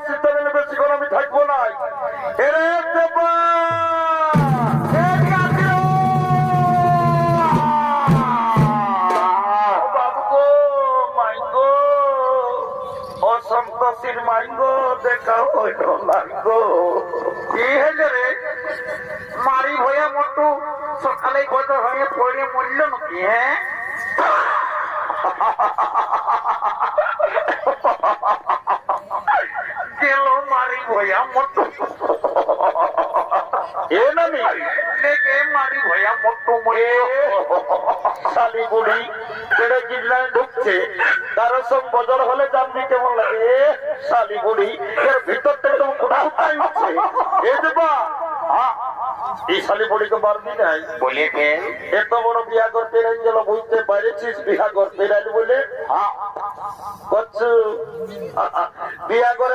আসছি, তাহলে বেশিক্ষণ আমি থাকবো না। এরে দেবা বাবু গো, মাইগো অসন্তোষীর মাইগো, দেখা হইল না গো। কি হয়েছে রে? মারি ভয়া মোটু সকালে গজ হয়ে পড়ে মরল নাকি? হ্যাঁ, গেল মারি ভয়া মোটু। এ নামি লেগে মারি ভয়া মোটু মরে শালি বুড়ি ছেড়ে জিল্লায় ঢুকছে। কারো সব বদল হলে জানবি কেমন লাগে। শালি বুড়ি এর ভিতর থেকে তো কোথাও উঠছে। এ দেবা এই শালি বুড়িকে মারবি নাই বলে এত বড় বিয়া করতে গেল, বুঝতে পারেছিস বিয়া করতে বলে? হ্যাঁ, বিয়া করে